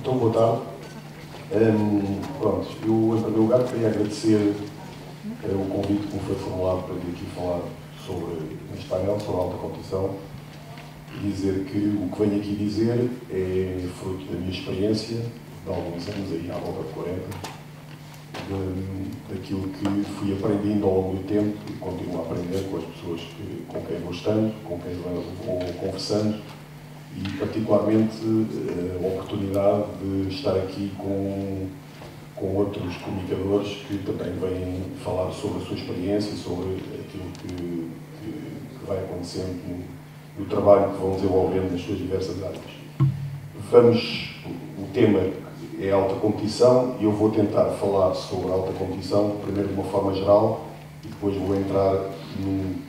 Então, boa tarde. Pronto, eu, em primeiro lugar, queria agradecer o convite que me foi formulado para vir aqui falar sobre, neste painel, sobre a alta competição, e dizer que o que venho aqui dizer é fruto da minha experiência, de alguns anos, aí à volta de 40, daquilo que fui aprendendo ao longo do tempo e continuo a aprender com as pessoas com quem vou estando, com quem vou conversando, e particularmente a oportunidade de estar aqui com outros comunicadores que também vêm falar sobre a sua experiência, sobre aquilo que vai acontecendo no trabalho que vão desenvolvendo nas suas diversas áreas. O tema é alta competição e eu vou tentar falar sobre a alta competição, primeiro de uma forma geral e depois vou entrar em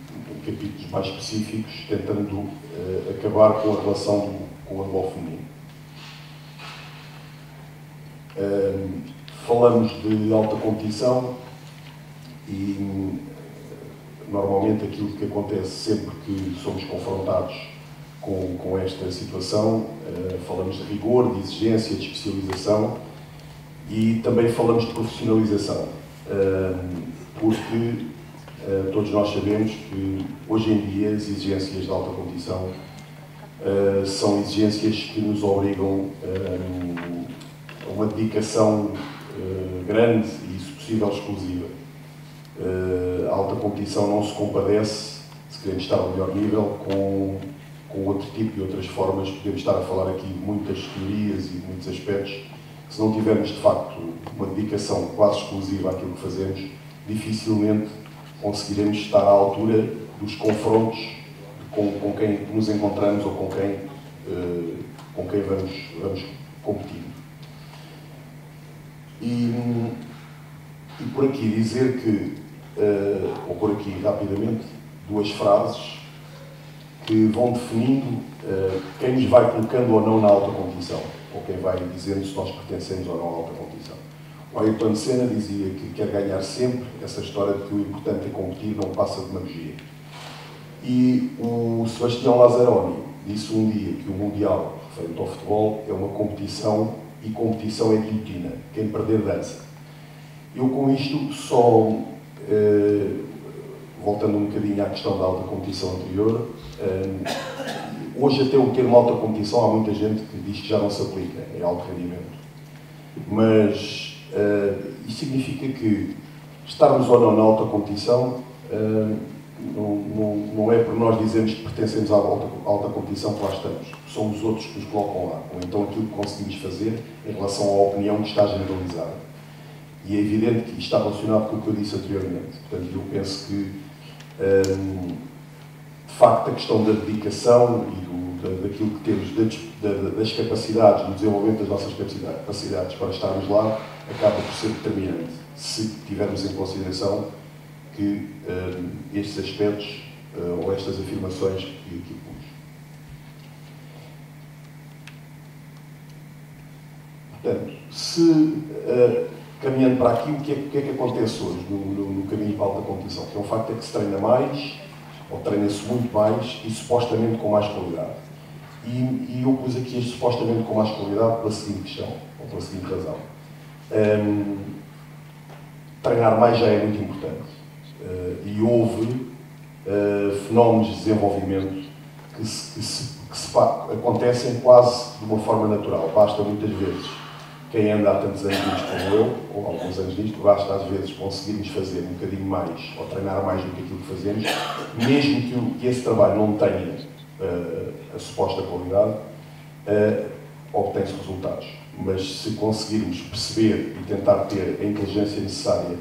capítulos mais específicos, tentando acabar com a relação com o handball feminino. Falamos de alta competição e normalmente aquilo que acontece sempre que somos confrontados com esta situação, falamos de rigor, de exigência, de especialização e também falamos de profissionalização, porque todos nós sabemos que hoje em dia as exigências de alta competição são exigências que nos obrigam a uma dedicação grande e, se possível, exclusiva. A alta competição não se compadece, se queremos estar ao melhor nível, com outro tipo e outras formas. Podemos estar a falar aqui de muitas teorias e de muitos aspectos, que se não tivermos, de facto, uma dedicação quase exclusiva àquilo que fazemos, dificilmente conseguiremos estar à altura dos confrontos com quem nos encontramos ou com quem vamos competir. E por aqui dizer que, ou por aqui rapidamente, duas frases que vão definindo quem nos vai colocando ou não na alta competição, ou quem vai dizendo se nós pertencemos ou não à alta competição. O Ayrton Senna dizia que quer ganhar sempre, essa história de que o importante é competir, não passa de demagogia. E o Sebastião Lazzaroni disse um dia que o Mundial, referente ao futebol, é uma competição e competição é guilhotina. Quem perder dança. Eu com isto só, voltando um bocadinho à questão da alta competição anterior, hoje até o termo alta competição há muita gente que diz que já não se aplica, é alto rendimento. Mas isso significa que estarmos ou não na alta competição não é por nós dizermos que pertencemos à alta competição que lá estamos. São os outros que nos colocam lá, ou então aquilo que conseguimos fazer em relação à opinião que está generalizada. E é evidente que isto está relacionado com o que eu disse anteriormente. Portanto, eu penso que, de facto, a questão da dedicação e daquilo que temos, das capacidades, do desenvolvimento das nossas capacidades para estarmos lá, acaba por ser determinante, se tivermos em consideração que estes aspectos ou estas afirmações que aqui pus. Portanto, caminhando para aqui, o que é que acontece hoje no caminho para a alta competição? Que é um facto é que se treina mais, ou treina-se muito mais, e supostamente com mais qualidade. E eu pus aqui este supostamente com mais qualidade pela seguinte questão, ou pela seguinte razão. Treinar mais já é muito importante. E houve fenómenos de desenvolvimento que acontecem quase de uma forma natural. Basta muitas vezes, quem anda há tantos anos nisto como eu, ou há alguns anos nisto, basta às vezes conseguirmos fazer um bocadinho mais, ou treinar mais do que aquilo que fazemos, mesmo que esse trabalho não tenha a suposta qualidade, obtém-se resultados. Mas se conseguirmos perceber e tentar ter a inteligência necessária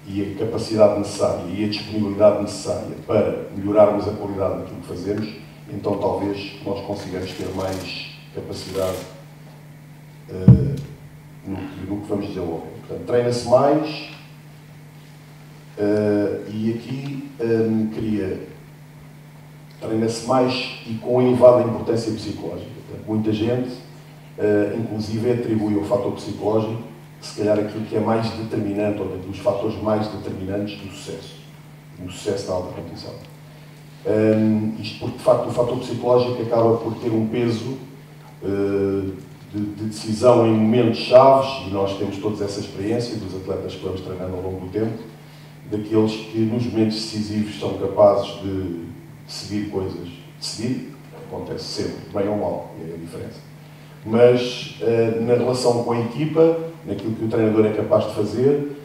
e a capacidade necessária e a disponibilidade necessária para melhorarmos a qualidade daquilo que fazemos, então talvez nós consigamos ter mais capacidade no que vamos desenvolver. Portanto, treina-se mais e aqui treina-se mais e com elevada importância psicológica. Portanto, muita gente, inclusive, atribui ao fator psicológico se calhar aquilo que é mais determinante, ou dos fatores mais determinantes do sucesso da alta competição. Isto porque, de facto, o fator psicológico acaba por ter um peso de decisão em momentos chaves, e nós temos toda essa experiência dos atletas que vamos treinando ao longo do tempo, daqueles que nos momentos decisivos são capazes de decidir coisas. Decidir acontece sempre, bem ou mal, é a diferença. Mas na relação com a equipa, naquilo que o treinador é capaz de fazer,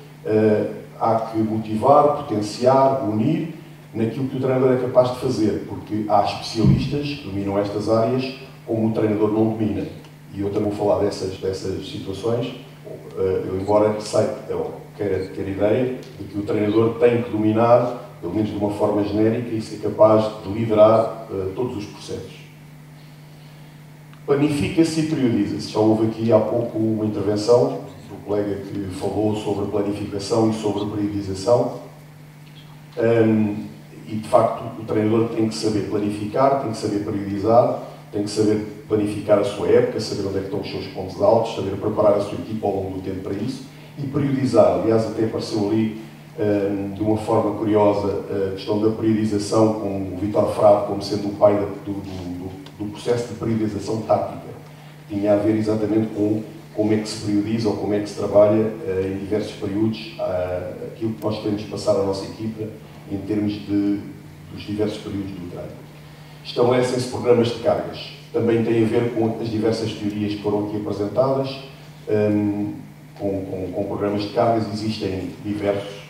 há que motivar, potenciar, unir naquilo que o treinador é capaz de fazer, porque há especialistas que dominam estas áreas como o treinador não domina. E eu também vou falar dessas situações, eu embora queira ter a ideia de que o treinador tem que dominar, pelo menos de uma forma genérica, e ser capaz de liderar todos os processos. Planifica-se e periodiza-se. Já houve aqui há pouco uma intervenção do colega que falou sobre planificação e sobre periodização. E, de facto, o treinador tem que saber planificar, tem que saber periodizar, tem que saber planificar a sua época, saber onde é que estão os seus pontos altos, saber preparar a sua equipa ao longo do tempo para isso e periodizar. Aliás, até apareceu ali, de uma forma curiosa, a questão da periodização, com o Vítor Frade como sendo o pai do processo de periodização tática. Tinha a ver exatamente com como é que se periodiza ou como é que se trabalha em diversos períodos aquilo que nós queremos passar à nossa equipa em termos dos diversos períodos do treino. Estabelecem-se programas de cargas. Também tem a ver com as diversas teorias que foram aqui apresentadas. Com programas de cargas existem diversas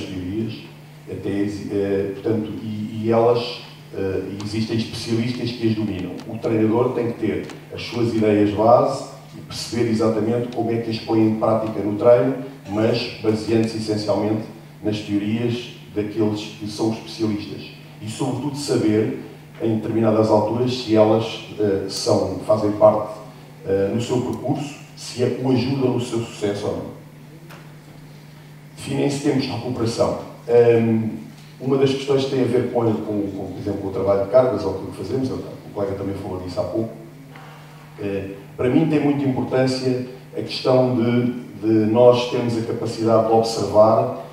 teorias, portanto, existem especialistas que as dominam. O treinador tem que ter as suas ideias base e perceber exatamente como é que as põe em prática no treino, mas baseando-se essencialmente nas teorias daqueles que são especialistas. E, sobretudo, saber, em determinadas alturas, se elas fazem parte no seu percurso, se o ajudam no seu sucesso ou não. Definem-se tempos de recuperação. Uma das questões que tem a ver por exemplo, com o trabalho de cargas, ou aquilo que fazemos, o colega também falou disso há pouco. Para mim tem muita importância a questão de nós termos a capacidade de observar,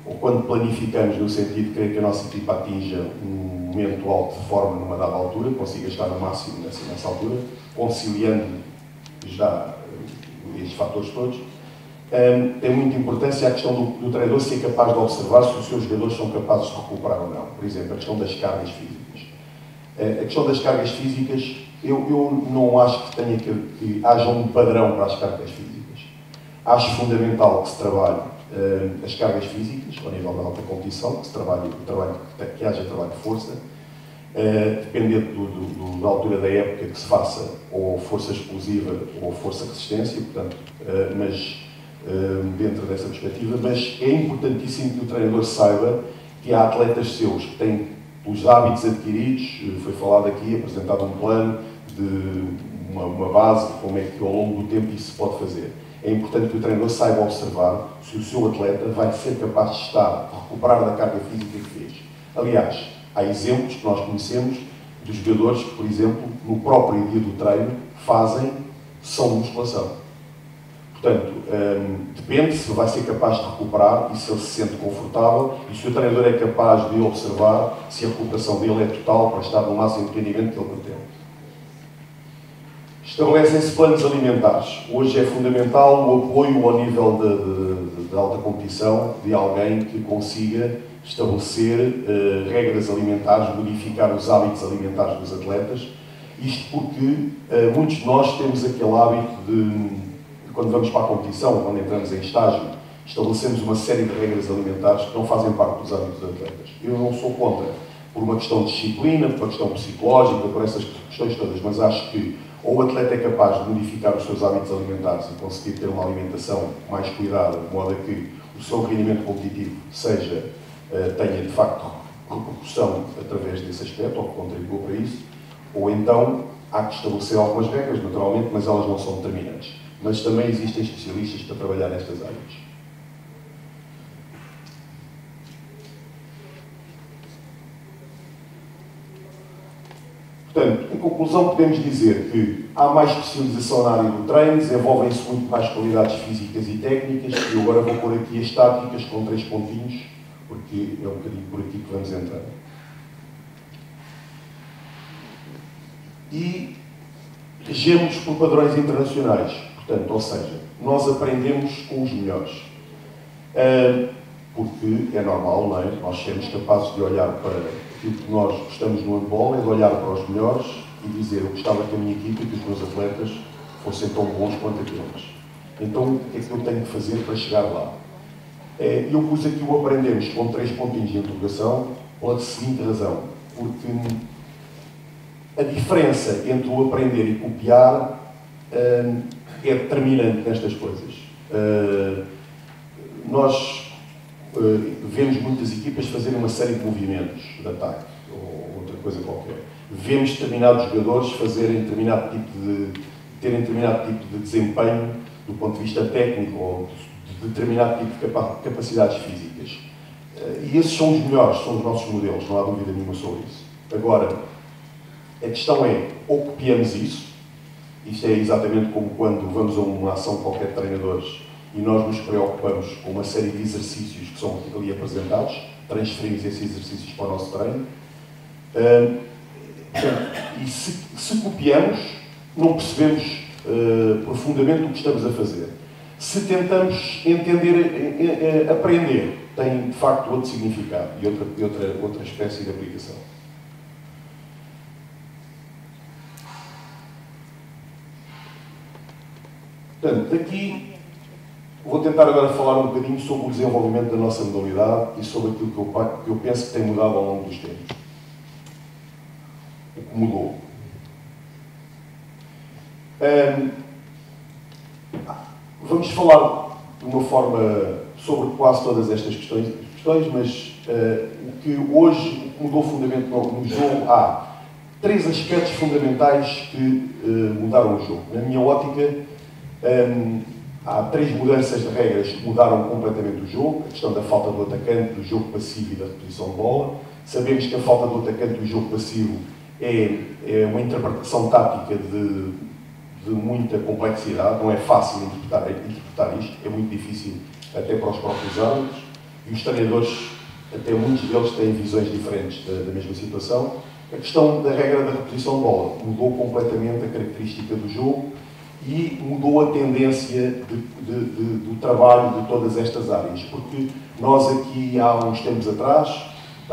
ou quando planificamos, no sentido de querer que a nossa equipa atinja um momento alto de forma numa dada altura, consiga estar no máximo nessa altura, conciliando já estes fatores todos. Tem muita importância a questão do treinador ser capaz de observar se os seus jogadores são capazes de recuperar ou não. Por exemplo, a questão das cargas físicas. A questão das cargas físicas, eu não acho que haja um padrão para as cargas físicas. Acho fundamental que se trabalhe as cargas físicas, ao nível da alta competição, que haja trabalho de força, dependendo da altura da época que se faça ou força explosiva ou força resistência, portanto, dentro dessa perspectiva, mas é importantíssimo que o treinador saiba que há atletas seus que têm os hábitos adquiridos, foi falado aqui, apresentado um plano de uma base de como é que ao longo do tempo isso se pode fazer. É importante que o treinador saiba observar se o seu atleta vai ser capaz de recuperar da carga física que fez. Aliás, há exemplos que nós conhecemos de jogadores que, por exemplo, no próprio dia do treino, fazem sessão de musculação. Portanto, depende se vai ser capaz de recuperar e se ele se sente confortável e se o treinador é capaz de observar se a recuperação dele é total para estar no máximo de rendimento que ele pretende. Estabelecem-se planos alimentares. Hoje é fundamental o apoio ao nível de alta competição de alguém que consiga estabelecer regras alimentares, modificar os hábitos alimentares dos atletas. Isto porque muitos de nós temos aquele hábito de, quando vamos para a competição, quando entramos em estágio, estabelecemos uma série de regras alimentares que não fazem parte dos hábitos dos atletas. Eu não sou contra, por uma questão de disciplina, por uma questão psicológica, por essas questões todas, mas acho que ou o atleta é capaz de modificar os seus hábitos alimentares e conseguir ter uma alimentação mais cuidada, de modo a que o seu rendimento competitivo tenha de facto repercussão através desse aspecto, ou que contribua para isso, ou então há que estabelecer algumas regras, naturalmente, mas elas não são determinantes. Mas também existem especialistas para trabalhar nestas áreas. Portanto, em conclusão, podemos dizer que há mais especialização na área do treino, desenvolvem-se muito mais qualidades físicas e técnicas, e eu agora vou pôr aqui as táticas com 3 pontinhos, porque é um bocadinho por aqui que vamos entrar. E regemos por padrões internacionais. Portanto, ou seja, nós aprendemos com os melhores. Porque é normal, não é? Nós sermos capazes de olhar para aquilo que nós gostamos no handball, é de olhar para os melhores e dizer: eu gostava que a minha equipa e que os meus atletas fossem tão bons quanto aqueles. Então, o que é que eu tenho que fazer para chegar lá? Eu pus aqui o aprendemos com 3 pontinhos de interrogação pela seguinte razão: porque a diferença entre o aprender e copiar é determinante nestas coisas. Nós vemos muitas equipas fazerem uma série de movimentos de ataque ou outra coisa qualquer. Vemos determinados jogadores terem determinado tipo de desempenho do ponto de vista técnico ou de determinado tipo de capacidades físicas. E esses são os melhores, são os nossos modelos, não há dúvida nenhuma sobre isso. Agora, a questão é, ou copiamos isso, isto é exatamente como quando vamos a uma ação qualquer de treinadores e nós nos preocupamos com uma série de exercícios que são ali apresentados, transferimos esses exercícios para o nosso treino. E se copiamos, não percebemos profundamente o que estamos a fazer. Se tentamos entender, aprender, tem de facto outro significado e outra espécie de aplicação. Portanto, aqui vou tentar agora falar um bocadinho sobre o desenvolvimento da nossa modalidade e sobre aquilo que eu penso que tem mudado ao longo dos tempos. O que mudou. Vamos falar de uma forma sobre quase todas estas questões, mas o que hoje mudou fundamentalmente no jogo, há 3 aspectos fundamentais que mudaram o jogo. Na minha ótica, há 3 mudanças de regras que mudaram completamente o jogo. A questão da falta do atacante, do jogo passivo e da reposição de bola. Sabemos que a falta do atacante e do jogo passivo é uma interpretação tática de muita complexidade. Não é fácil interpretar isto, é muito difícil até para os próprios árbitros. E os treinadores, até muitos deles, têm visões diferentes da mesma situação. A questão da regra da reposição de bola mudou completamente a característica do jogo e mudou a tendência do trabalho de todas estas áreas, porque nós aqui há uns tempos atrás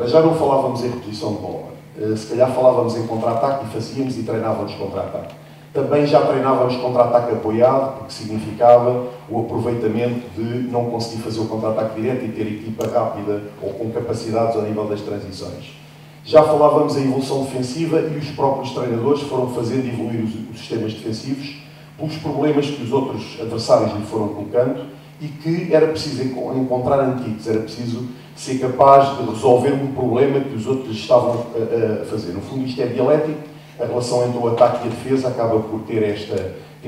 já não falávamos em reposição de bola, se calhar falávamos em contra-ataque e fazíamos e treinávamos contra-ataque. Também já treinávamos contra-ataque apoiado, porque significava o aproveitamento de não conseguir fazer o contra-ataque direto e ter equipa rápida ou com capacidades ao nível das transições. Já falávamos em evolução defensiva e os próprios treinadores foram fazendo evoluir os sistemas defensivos pelos problemas que os outros adversários lhe foram colocando e que era preciso encontrar antídotos, era preciso ser capaz de resolver um problema que os outros estavam a fazer. No fundo, isto é dialético, a relação entre o ataque e a defesa acaba por ter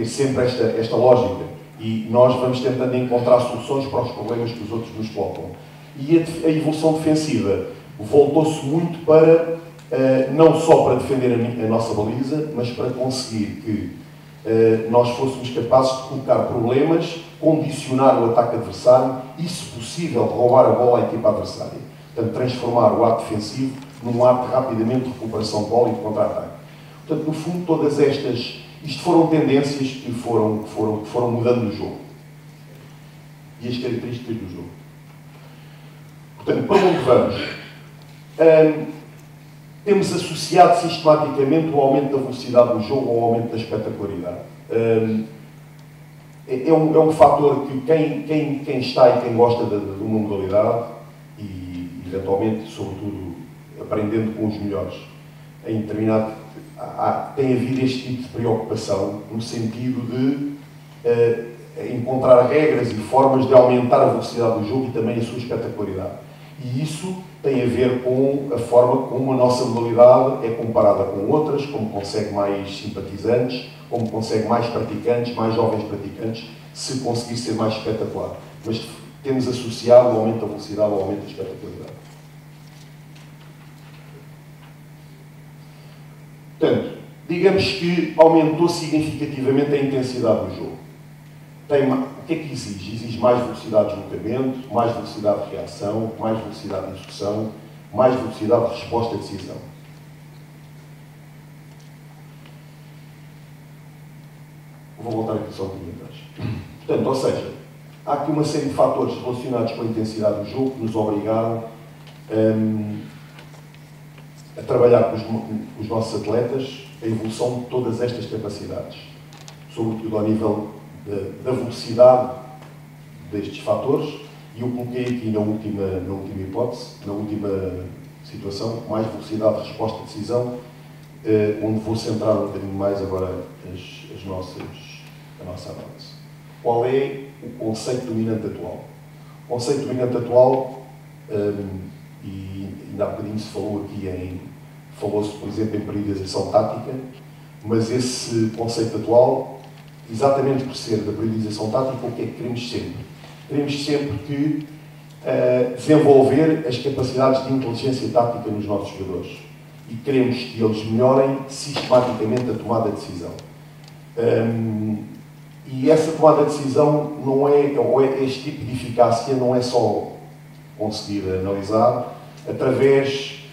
sempre esta lógica e nós vamos tentando encontrar soluções para os problemas que os outros nos colocam. E a evolução defensiva voltou-se muito para, não só para defender a nossa baliza, mas para conseguir que nós fôssemos capazes de colocar problemas, condicionar o ataque adversário e, se possível, roubar a bola à equipa adversária. Portanto, transformar o ato defensivo num ato rapidamente de recuperação de bola e de contra-ataque. Portanto, no fundo, todas isto foram tendências que foram mudando no jogo. E as características do jogo. Portanto, para onde vamos? Temos associado sistematicamente o aumento da velocidade do jogo ao aumento da espetacularidade. É um fator que quem está e quem gosta de uma modalidade, e eventualmente, sobretudo, aprendendo com os melhores, em determinado, tem havido este tipo de preocupação no sentido de encontrar regras e formas de aumentar a velocidade do jogo e também a sua espetacularidade. E isso tem a ver com a forma como a nossa modalidade é comparada com outras, como consegue mais simpatizantes, como consegue mais praticantes, mais jovens praticantes, se conseguir ser mais espetacular. Mas temos associado o aumento da velocidade ao aumento da espetacularidade. Portanto, digamos que aumentou significativamente a intensidade do jogo. O que é que exige? Exige mais velocidade de deslocamento, mais velocidade de reação, mais velocidade de execução, mais velocidade de resposta e decisão. vou voltar aqui só um pouquinho atrás. Portanto, ou seja, há aqui uma série de fatores relacionados com a intensidade do jogo que nos obrigaram a trabalhar com os nossos atletas a evolução de todas estas capacidades, sobretudo ao nível da velocidade destes fatores, e eu coloquei aqui na última hipótese, na última situação, mais velocidade de resposta de decisão, onde vou centrar um bocadinho mais agora a nossa análise. Qual é o conceito dominante atual? O conceito dominante atual, e ainda há bocadinho se falou aqui falou-se, por exemplo, em periodização tática, mas esse conceito atual, exatamente por ser da periodização tática, o que é que queremos sempre? Queremos sempre que desenvolver as capacidades de inteligência tática nos nossos jogadores e queremos que eles melhorem sistematicamente a tomada de decisão. E essa tomada de decisão não é, ou este tipo de eficácia não é só conseguir analisar através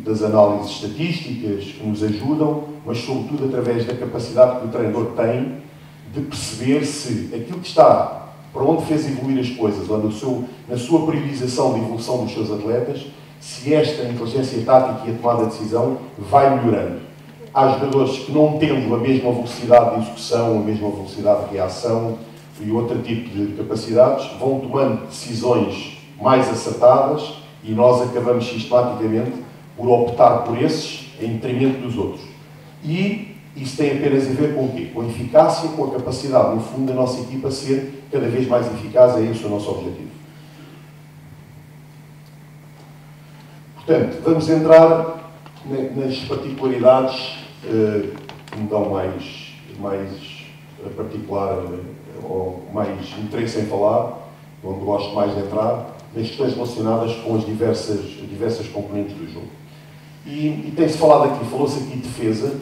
das análises estatísticas que nos ajudam, mas sobretudo através da capacidade que o treinador tem de perceber se aquilo que está, para onde fez evoluir as coisas, ou na sua priorização de evolução dos seus atletas, se esta inteligência tática e a tomada de decisão vai melhorando. Há jogadores que não tendo a mesma velocidade de execução, a mesma velocidade de reação e outro tipo de capacidades, vão tomando decisões mais acertadas e nós acabamos sistematicamente por optar por esses em detrimento dos outros. E isso tem apenas a ver com o quê? Com a eficácia, com a capacidade, no fundo, da nossa equipa ser cada vez mais eficaz. É esse o nosso objetivo. Portanto, vamos entrar nas particularidades que me dão mais particular ou mais interesse em falar, onde gosto mais de entrar, nas questões relacionadas com as diversas componentes do jogo. E tem-se falado aqui, falou-se aqui de defesa,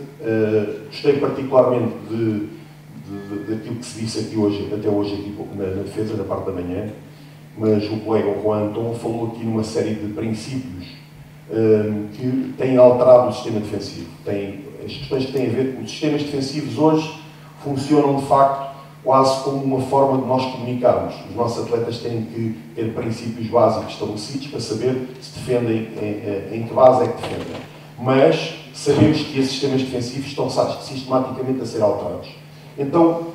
gostei particularmente daquilo que se disse aqui hoje, até hoje aqui na defesa, na parte da manhã, mas o colega Juan Anton falou aqui numa série de princípios que têm alterado o sistema defensivo. As questões que têm a ver com os sistemas defensivos hoje funcionam de facto quase como uma forma de nós comunicarmos. Os nossos atletas têm que ter princípios básicos estabelecidos para saber se defendem, em que base é que defendem. Mas sabemos que esses sistemas defensivos estão sistematicamente a ser alterados. Então,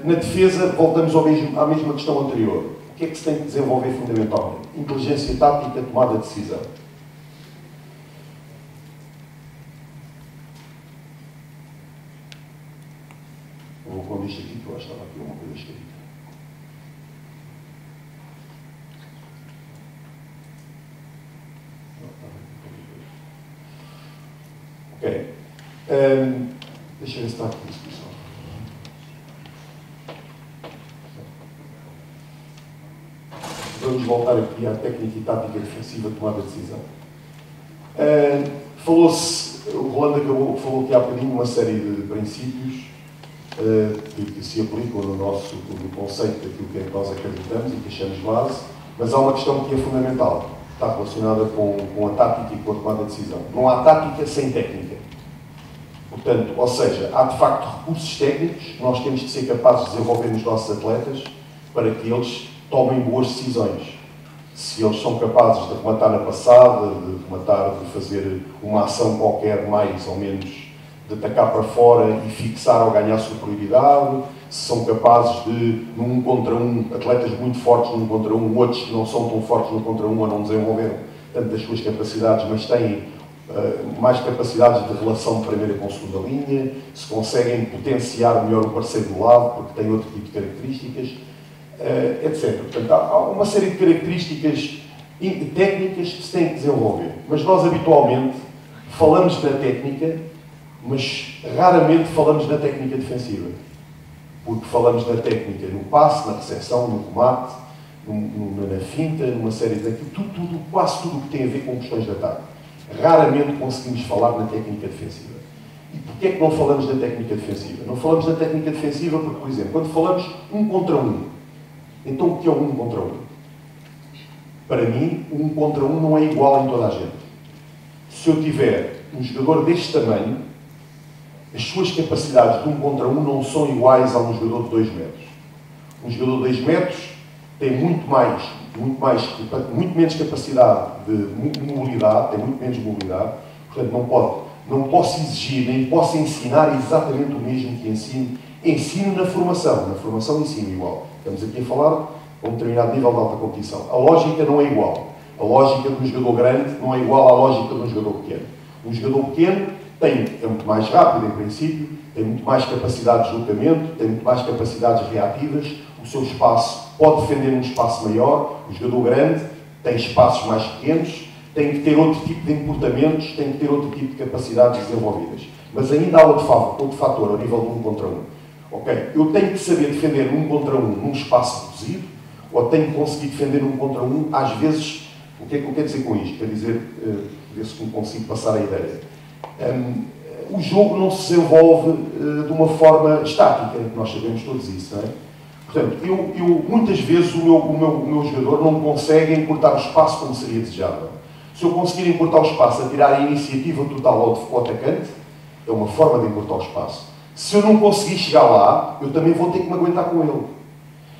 na defesa, voltamos à mesma questão anterior. O que é que se tem que desenvolver fundamentalmente? Inteligência tática, tomada de decisão. Eu vou com isto aqui, que eu acho que estava aqui uma coisa escrita. Ok. Deixa eu ver se está aqui a discussão. Vamos voltar aqui à técnica e tática defensiva de tomada de decisão. O Rolando falou aqui há bocadinho uma série de princípios que se aplicam no conceito daquilo que é que nós acreditamos e que achamos base, mas há uma questão que é fundamental, que está relacionada com a tática e com a tomada de decisão. Não há tática sem técnica. Portanto, ou seja, há de facto recursos técnicos que nós temos de ser capazes de desenvolver nos nossos atletas para que eles tomem boas decisões. Se eles são capazes de rematar na passada, de fazer uma ação qualquer mais ou menos de atacar para fora e fixar ou ganhar superioridade, se são capazes de, num contra um, atletas muito fortes num contra um, outros que não são tão fortes num contra um ou não desenvolveram tanto das suas capacidades, mas têm mais capacidades de relação de primeira com segunda linha, se conseguem potenciar melhor o parceiro do lado, porque tem outro tipo de características, etc. Portanto, há uma série de características técnicas que se têm que desenvolver. Mas nós, habitualmente, falamos da técnica, mas raramente falamos da técnica defensiva. Porque falamos da técnica no passe, na recepção, no remate, na finta, numa série de... quase tudo o que tem a ver com questões de ataque. Raramente conseguimos falar na técnica defensiva. E porquê é que não falamos da técnica defensiva? Não falamos da técnica defensiva porque, por exemplo, quando falamos 1 contra 1, então o que é 1 contra 1? Para mim, 1 contra 1 não é igual em toda a gente. Se eu tiver um jogador deste tamanho, as suas capacidades de 1 contra 1 não são iguais a um jogador de 2 metros. Um jogador de 2 metros tem muito menos capacidade de mobilidade, tem muito menos mobilidade, portanto não posso exigir, nem posso ensinar exatamente o mesmo que ensino na formação ensino igual. Estamos aqui a falar a um determinado nível de alta competição. A lógica não é igual. A lógica de um jogador grande não é igual à lógica de um jogador pequeno. Um jogador pequeno é muito mais rápido, em princípio, tem muito mais capacidade de deslocamento, tem muito mais capacidades reativas, o seu espaço pode defender num espaço maior. O jogador grande tem espaços mais pequenos, tem que ter outro tipo de comportamentos, tem que ter outro tipo de capacidades desenvolvidas. Mas ainda há outro fator ao nível de 1 contra 1. Ok, eu tenho que saber defender 1 contra 1 num espaço reduzido, ou tenho que conseguir defender 1 contra 1, às vezes. O que é que eu quero dizer com isto? Quer dizer, ver se consigo passar a ideia. O jogo não se desenvolve de uma forma estática, nós sabemos todos isso, não é? Portanto, eu muitas vezes o meu jogador não consegue encurtar o espaço como seria desejável. Se eu conseguir encurtar o espaço a tirar a iniciativa total ao atacante, é uma forma de encurtar o espaço. Se eu não conseguir chegar lá, eu também vou ter que me aguentar com ele.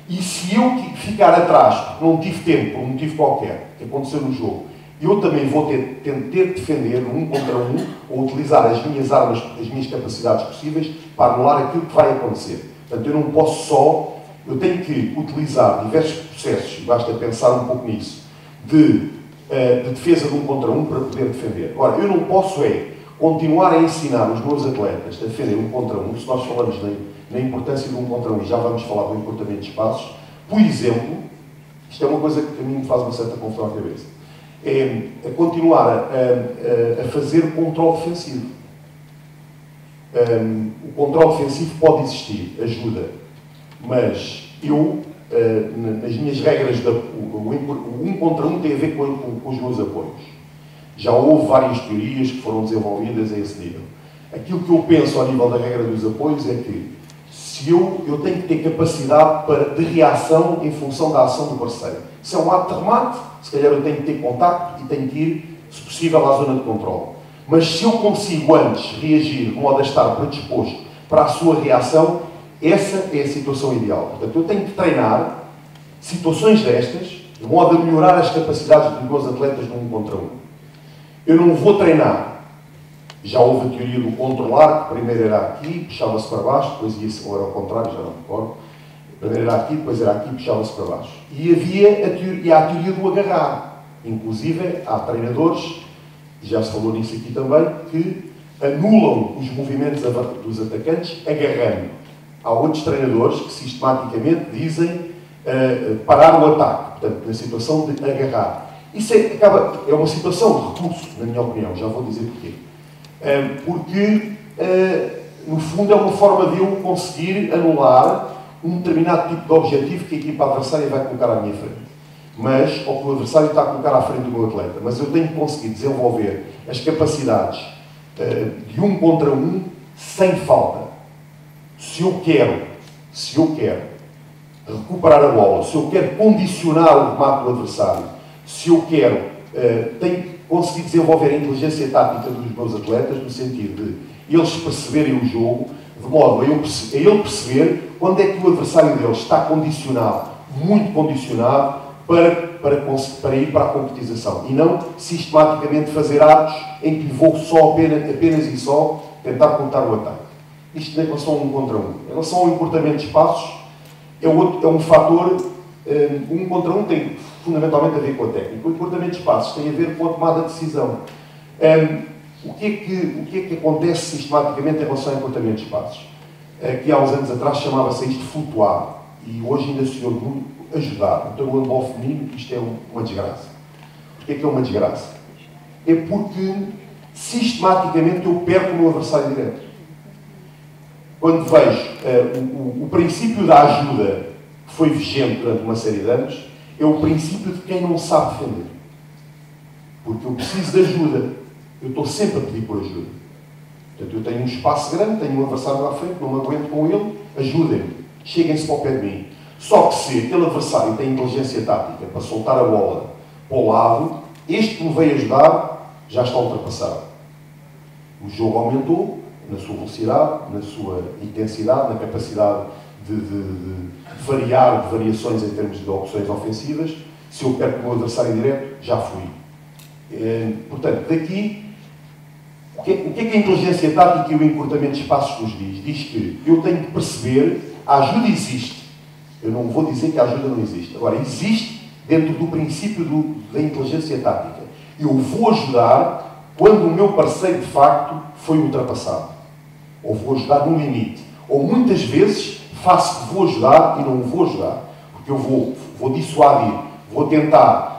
E se eu ficar atrás, porque não tive tempo, por um motivo qualquer, que aconteceu no jogo, eu também vou ter de defender 1 contra 1, ou utilizar as minhas armas, as minhas capacidades possíveis, para anular aquilo que vai acontecer. Portanto, eu não posso eu tenho que utilizar diversos processos, basta pensar um pouco nisso, de defesa de 1 contra 1 para poder defender. Agora, eu não posso continuar a ensinar os meus atletas a defender 1 contra 1, se nós falamos na importância de 1 contra 1, e já vamos falar do encurtamento de espaços. Por exemplo, isto é uma coisa que a mim me faz uma certa confusão à cabeça, é continuar a fazer controle defensivo. O controle defensivo pode existir, ajuda, mas nas minhas regras, o 1 contra 1 tem a ver com os meus apoios. Já houve várias teorias que foram desenvolvidas a esse nível. Aquilo que eu penso ao nível da regra dos apoios é que se eu tenho que ter capacidade de reação em função da ação do parceiro. Se é um ato de remate, se calhar eu tenho que ter contacto e tenho que ir, se possível, à zona de controle. Mas se eu consigo antes reagir de modo a estar predisposto para a sua reação, essa é a situação ideal. Portanto, eu tenho que treinar situações destas, de modo a melhorar as capacidades dos meus atletas no 1 contra 1. Eu não vou treinar. Já houve a teoria do controlar, que primeiro era aqui, puxava-se para baixo, depois ia-se, ou era ao contrário, já não me recordo. Primeiro era aqui, depois era aqui, puxava-se para baixo. E havia a teoria do agarrar. Inclusive, há treinadores, já se falou nisso aqui também, que anulam os movimentos dos atacantes agarrando. Há outros treinadores que sistematicamente dizem parar o ataque, portanto, na situação de agarrar. Isso é uma situação de recurso, na minha opinião, já vou dizer porquê. Porque, no fundo, é uma forma de eu conseguir anular um determinado tipo de objetivo que a equipa adversária vai colocar à minha frente. Ou que o adversário está a colocar à frente do meu atleta. Mas eu tenho que conseguir desenvolver as capacidades de 1 contra 1 sem falta. Se eu quero recuperar a bola, se eu quero condicionar o remate do adversário, se eu tenho que conseguir desenvolver a inteligência tática dos meus atletas, no sentido de eles perceberem o jogo, de modo a ele perceber quando é que o adversário deles está condicionado, muito condicionado, para ir para a concretização. E não sistematicamente fazer atos em que vou apenas e só tentar cortar o ataque. Isto em relação a 1 contra 1. Em relação ao encurtamento de espaços, é um fator. 1 contra 1 tem fundamentalmente a ver com a técnica. O encurtamento de espaços tem a ver com a tomada de decisão. O que é que acontece sistematicamente em relação ao encurtamento de espaços? Que há uns anos atrás chamava-se isto flutuar. E hoje ainda se ouve muito ajudar. Então, o handball feminino, isto é uma desgraça. Porquê é que é uma desgraça? É porque sistematicamente eu perco o meu adversário direto. Quando vejo o princípio da ajuda que foi vigente durante uma série de anos, é o princípio de quem não sabe defender. Porque eu preciso de ajuda. Eu estou sempre a pedir por ajuda. Portanto, eu tenho um espaço grande, tenho um adversário à frente, não me aguento com ele, ajudem-me, cheguem-se para o pé de mim. Só que se aquele adversário tem inteligência tática para soltar a bola para o lado, este que me veio ajudar já está ultrapassado. O jogo aumentou, na sua velocidade, na sua intensidade, na capacidade de variar, de variações em termos de opções ofensivas. Se eu perco o meu adversário direto, já fui. Portanto, daqui, o que é que a inteligência tática e o encurtamento de espaços nos diz? Diz que eu tenho que perceber, a ajuda existe. Eu não vou dizer que a ajuda não existe. Agora, existe dentro do princípio da inteligência tática. Eu vou ajudar quando o meu parceiro, de facto, foi ultrapassado. Ou vou ajudar no limite. Ou muitas vezes faço que vou ajudar e não o vou ajudar. Porque eu vou dissuadir, vou tentar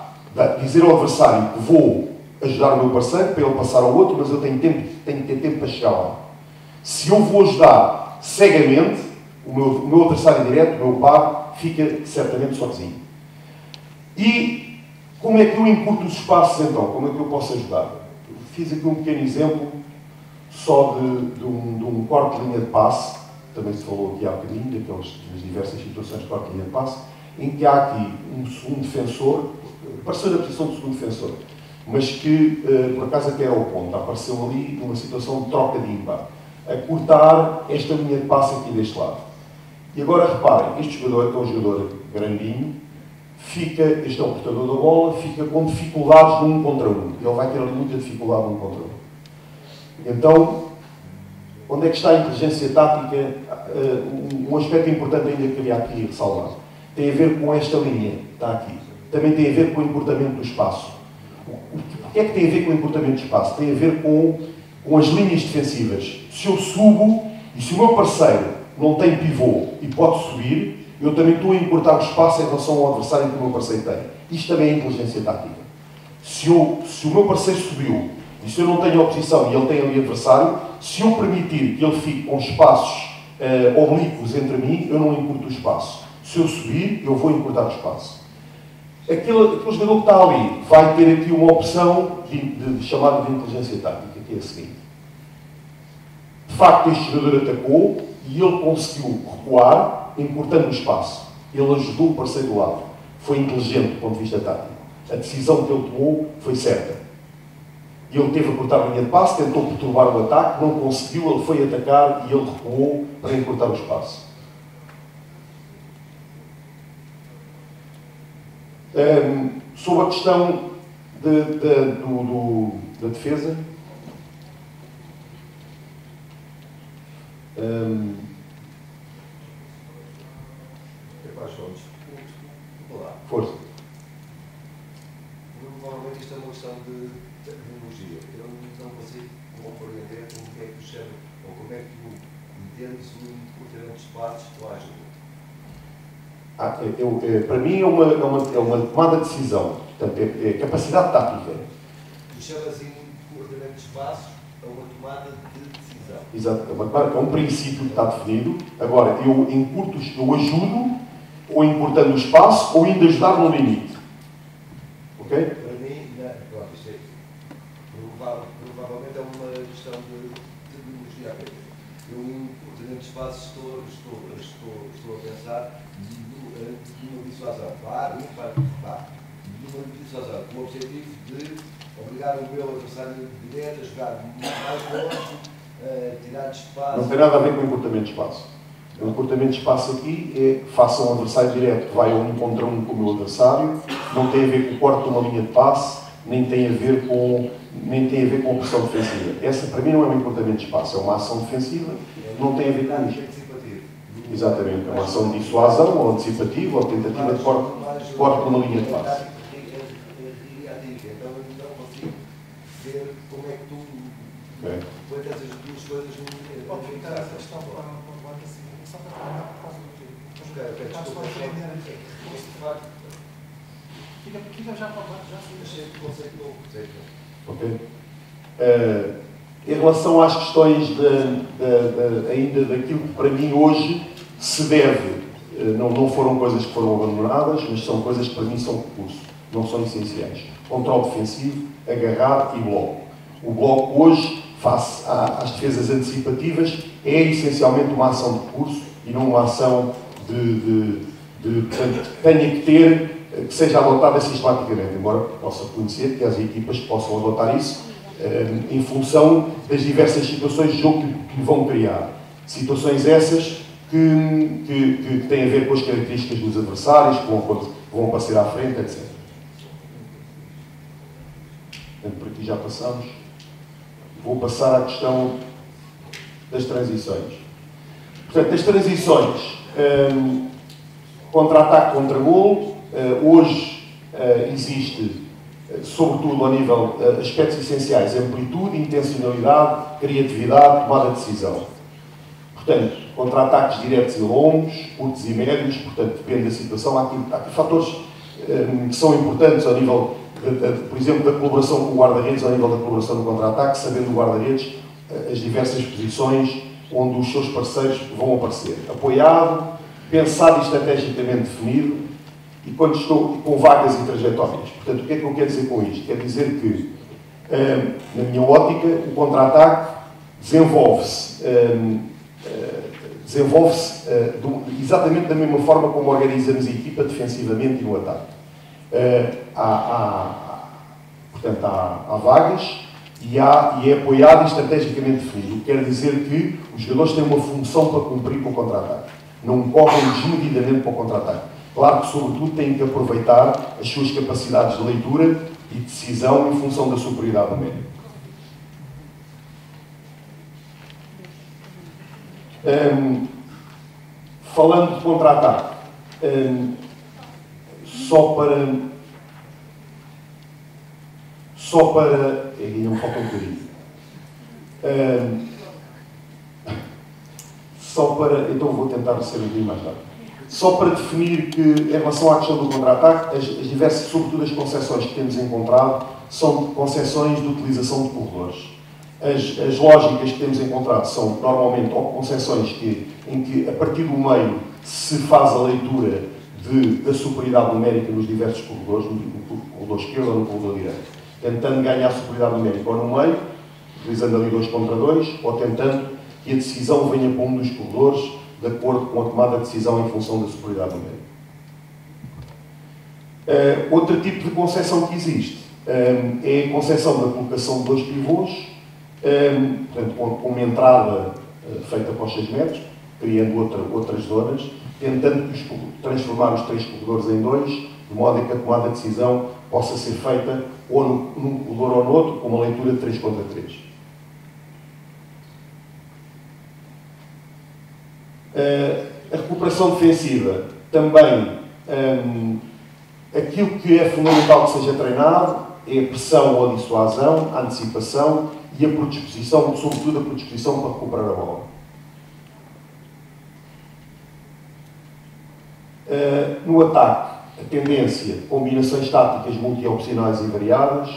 dizer ao adversário que vou ajudar o meu parceiro para ele passar ao outro, mas eu tenho que ter tempo para chegar lá. Se eu vou ajudar cegamente, o meu adversário direto, o meu par, fica certamente sozinho. E como é que eu encurto os espaços então? Como é que eu posso ajudar? Eu fiz aqui um pequeno exemplo só de um corte de linha de passe, também se falou aqui há bocadinho, das diversas situações de corte de linha de passe, em que há aqui um segundo defensor, apareceu na posição do segundo defensor, mas que por acaso até era o ponto, apareceu ali numa situação de troca de ímpar, a cortar esta linha de passe aqui deste lado. E agora reparem, este jogador, que é um jogador grandinho, este é o portador da bola, fica com dificuldades de 1 contra 1. Ele vai ter ali muita dificuldade de 1 contra 1. Então, onde é que está a inteligência tática? Um aspecto importante ainda que queria aqui ressalvar. Tem a ver com esta linha, está aqui. Também tem a ver com o encurtamento do espaço. O que é que tem a ver com o encurtamento do espaço? Tem a ver com as linhas defensivas. Se eu subo e se o meu parceiro não tem pivô e pode subir, eu também estou a encurtar o espaço em relação ao adversário que o meu parceiro tem. Isto também é inteligência tática. Se o meu parceiro subiu e se eu não tenho oposição e ele tem ali adversário, se eu permitir que ele fique com espaços oblíquos entre mim, eu não encurto o espaço. Se eu subir, eu vou encurtar o espaço. Aquele jogador que está ali vai ter aqui uma opção chamada de inteligência tática, que é a seguinte. De facto, este jogador atacou e ele conseguiu recuar, encurtando o espaço. Ele ajudou o parceiro do lado. Foi inteligente do ponto de vista tático. A decisão que ele tomou foi certa. Ele teve a cortar a linha de passe, tentou perturbar o ataque, não conseguiu, ele foi atacar e ele recuou para encurtar o espaço. Sobre a questão da defesa, força. Normalmente isto é uma questão de tecnologia. Eu não consigo compreender como é que o chama, ou como é que o entendes o encurtamento de espaços com a ajuda. Para mim é uma tomada de decisão. Portanto, é capacidade tática. Tu chamas assim encurtamento de espaços a uma tomada de decisão. Exato. É um princípio que está definido. Agora, eu ajudo ou encurtando o espaço ou indo ajudar no limite. Ok? Para mim, pronto, isto é provavelmente é uma questão de tecnologia. Eu encurtamento de espaços estou a pensar numa dissuasão. Claro, numa dissuasão, com o objetivo de obrigar o meu adversário direto a jogar mais longe, tirar de espaço. Não tem nada a ver com o encurtamento de espaço. O encurtamento de espaço aqui é faça um adversário direto que vai a 1 contra 1 com o meu adversário, não tem a ver com o corte de uma linha de passe, nem tem a ver com a pressão defensiva. Essa para mim não é um encurtamento de espaço, é uma ação defensiva, não tem a ver com isto. Exatamente, é uma ação de dissuasão, ou antecipativa, ou tentativa de corte de uma linha de passe. Então eu não consigo ver como é que tu pões essas duas coisas no pode ficar essa questão para o ano assim, só para terminar por causa do fica já para baixo, já achei que o conceito novo. Ok? Em relação às questões ainda daquilo que para mim hoje se deve, não foram coisas que foram abandonadas, mas são coisas que para mim são recurso, não são essenciais. Controle defensivo, agarrar e bloco. O bloco hoje, face às defesas antecipativas, é essencialmente uma ação de recurso e não uma ação portanto, que tenha que ter, que seja adotada sistematicamente, embora possa reconhecer que as equipas que possam adotar isso em função das diversas situações de jogo que vão criar. Situações essas que têm a ver com as características dos adversários, que vão aparecer à frente, etc. Por aqui já passamos. Vou passar à questão das transições. Portanto, as transições, contra-ataque, contra-golo, hoje existe, sobretudo a nível de aspectos essenciais, amplitude, intencionalidade, criatividade, tomada de decisão. Portanto, contra-ataques diretos e longos, curtos e médios, portanto, depende da situação. Há aqui fatores que são importantes ao nível, por exemplo, da colaboração com o guarda-redes, ao nível da colaboração no contra-ataque, sabendo o guarda-redes as diversas posições onde os seus parceiros vão aparecer. Apoiado, pensado e estrategicamente definido, e quando estou com vagas e trajetórias. Portanto, o que é que eu quero dizer com isto? Quer dizer que, na minha ótica, o contra-ataque desenvolve-se exatamente da mesma forma como organizamos a equipa defensivamente e no ataque. Portanto, há vagas e é apoiado e estrategicamente definido. O que quer dizer que os jogadores têm uma função para cumprir com o contra-ataque. Não correm desmedidamente para o contra-ataque. Claro que, sobretudo, têm que aproveitar as suas capacidades de leitura e decisão em função da superioridade numérica. Falando de contra-ataque, só para... Ainda me falta um bocadinho. Então vou tentar ser um bocadinho mais rápido. Só para definir que, em relação à questão do contra-ataque, as diversas, sobretudo as concessões que temos encontrado, são concessões de utilização de corredores. As lógicas que temos encontrado são, normalmente, concessões em que, a partir do meio, se faz a leitura da superioridade numérica nos diversos corredores, no corredor esquerdo ou no corredor direito, tentando ganhar superioridade numérica ou no meio, utilizando ali 2 contra 2, ou tentando que a decisão venha para um dos corredores, de acordo com a tomada de decisão em função da superioridade numérica. Outro tipo de concessão que existe é a concessão da colocação de 2 pivôs, portanto, com uma entrada feita para os 6 metros, criando outras zonas, tentando transformar os 3 corredores em 2, de modo a que a tomada de decisão possa ser feita ou num corredor ou no outro, com uma leitura de 3 contra 3. A recuperação defensiva também, aquilo que é fundamental que seja treinado é a pressão ou a dissuasão, a antecipação e a predisposição, sobretudo a predisposição para recuperar a bola. No ataque, a tendência, combinações táticas multi-opcionais e variadas,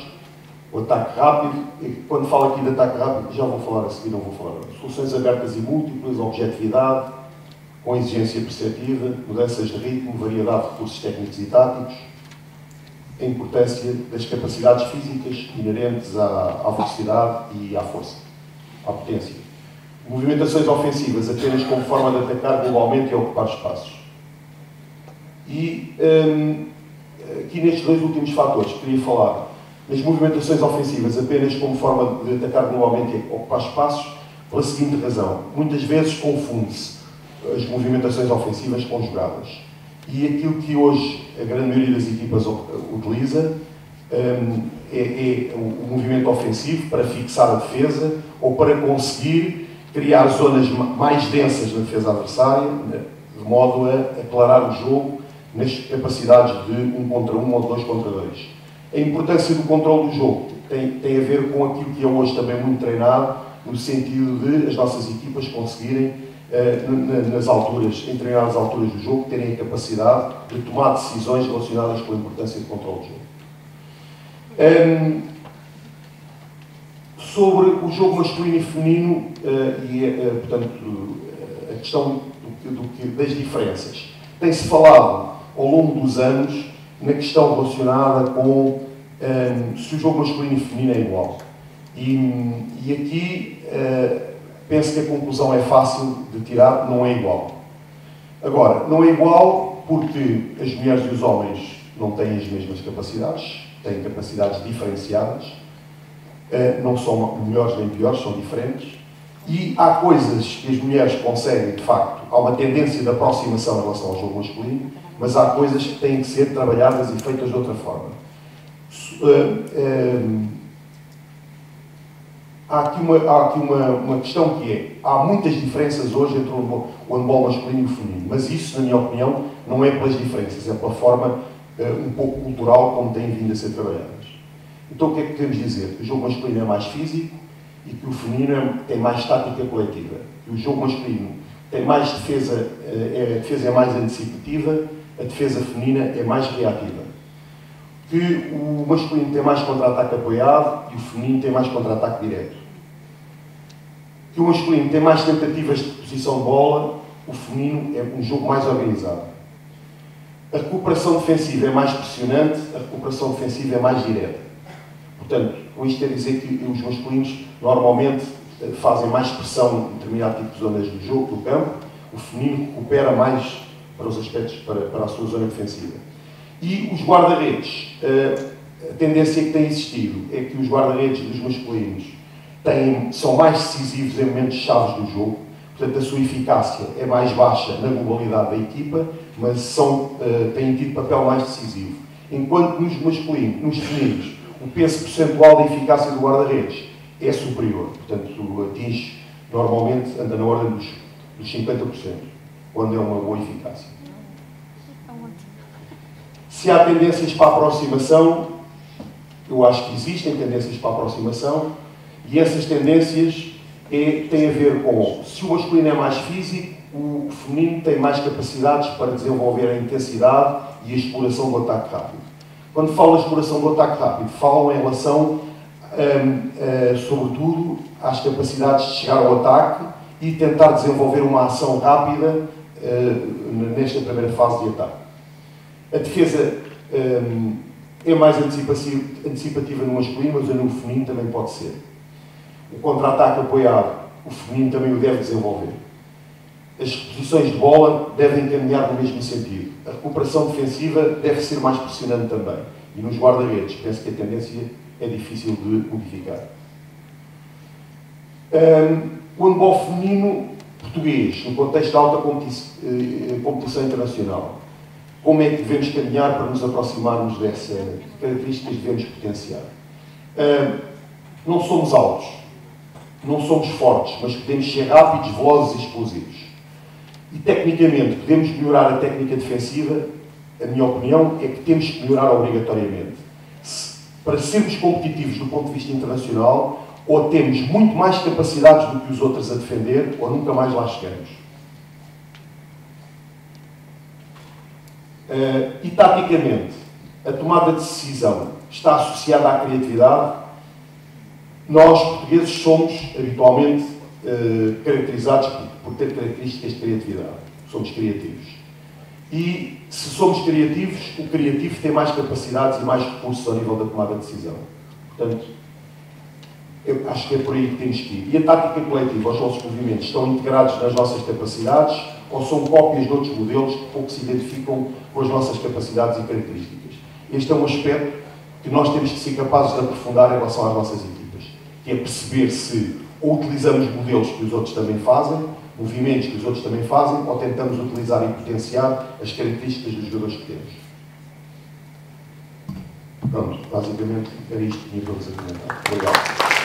o ataque rápido, e quando falo aqui de ataque rápido, já vou falar a seguir, não vou falar. Soluções abertas e múltiplas, objetividade, com exigência perceptiva, mudanças de ritmo, variedade de recursos técnicos e táticos, a importância das capacidades físicas inerentes à velocidade e à força, à potência. Movimentações ofensivas apenas como forma de atacar globalmente e ocupar espaços. E aqui nestes 2 últimos fatores queria falar nas movimentações ofensivas apenas como forma de atacar globalmente e ocupar espaços, pela seguinte razão: muitas vezes confunde-se as movimentações ofensivas com jogadas. E aquilo que hoje a grande maioria das equipas utiliza é o movimento ofensivo para fixar a defesa ou para conseguir criar zonas mais densas na defesa adversária, de modo a aclarar o jogo nas capacidades de 1 contra 1 ou de 2 contra 2. A importância do controle do jogo tem a ver com aquilo que é hoje também muito treinado, no sentido de as nossas equipas conseguirem nas alturas, em determinadas alturas do jogo, terem a capacidade de tomar decisões relacionadas com a importância do controle do jogo. Sobre o jogo masculino e feminino portanto, a questão das diferenças. Tem-se falado ao longo dos anos na questão relacionada com se o jogo masculino e feminino é igual. E aqui penso que a conclusão é fácil de tirar: não é igual. Agora, não é igual porque as mulheres e os homens não têm as mesmas capacidades, têm capacidades diferenciadas, não são melhores nem piores, são diferentes. E há coisas que as mulheres conseguem, de facto, há uma tendência de aproximação em relação ao jogo masculino, mas há coisas que têm que ser trabalhadas e feitas de outra forma. Há aqui uma questão que é, há muitas diferenças hoje entre o handball masculino e o feminino, mas isso, na minha opinião, não é pelas diferenças, é pela forma um pouco cultural como têm vindo a ser trabalhadas. Então o que é que podemos dizer? Que o jogo masculino é mais físico e que o feminino tem mais tática coletiva. Que o jogo masculino tem mais defesa, a defesa é mais antecipativa, a defesa feminina é mais reativa. Que o masculino tem mais contra-ataque apoiado e o feminino tem mais contra-ataque direto. Que o masculino tem mais tentativas de posição de bola, o feminino é um jogo mais organizado. A recuperação defensiva é mais pressionante, a recuperação defensiva é mais direta. Portanto, com isto quer dizer que os masculinos normalmente fazem mais pressão em determinado tipo de zonas do jogo, do campo, o feminino recupera mais para os aspectos, para a sua zona defensiva. E os guarda-redes, a tendência que tem existido é que os guarda-redes dos masculinos são mais decisivos em momentos chaves do jogo, portanto a sua eficácia é mais baixa na globalidade da equipa, mas têm tido papel mais decisivo. Enquanto nos femininos, o peso percentual da eficácia do guarda-redes é superior, portanto atinge, normalmente anda na ordem dos 50%, quando é uma boa eficácia. Se há tendências para a aproximação, eu acho que existem tendências para a aproximação, e essas tendências têm a ver com, se o masculino é mais físico, o feminino tem mais capacidades para desenvolver a intensidade e a exploração do ataque rápido. Quando falo de exploração do ataque rápido, falo em relação, sobretudo, às capacidades de chegar ao ataque e tentar desenvolver uma ação rápida nesta primeira fase de ataque. A defesa é mais antecipativa no masculino, mas no feminino também pode ser. O contra-ataque apoiado, o feminino também o deve desenvolver. As posições de bola devem caminhar no mesmo sentido. A recuperação defensiva deve ser mais pressionante também. E nos guarda-redes, penso que a tendência é difícil de modificar. O handball feminino português, no contexto de alta competição internacional, como é que devemos caminhar para nos aproximarmos dessa característica que devemos potenciar? Não somos altos, não somos fortes, mas podemos ser rápidos, velozes e explosivos. E, tecnicamente, podemos melhorar a técnica defensiva. A minha opinião é que temos que melhorar obrigatoriamente. Para sermos competitivos do ponto de vista internacional, ou temos muito mais capacidades do que os outros a defender, ou nunca mais lá chegamos. E, taticamente, a tomada de decisão está associada à criatividade. Nós, portugueses, somos habitualmente caracterizados por ter características de criatividade. Somos criativos. E, se somos criativos, o criativo tem mais capacidades e mais recursos ao nível da tomada de decisão. Portanto, eu acho que é por aí que temos que ir. E a tática coletiva, os nossos movimentos, estão integrados nas nossas capacidades ou são cópias de outros modelos que pouco se identificam com as nossas capacidades e características? Este é um aspecto que nós temos que ser capazes de aprofundar em relação às nossas equipas, que é perceber se ou utilizamos modelos que os outros também fazem, movimentos que os outros também fazem, ou tentamos utilizar e potenciar as características dos jogadores que temos. Pronto, basicamente era isto que tinha para vos comentar. Obrigado.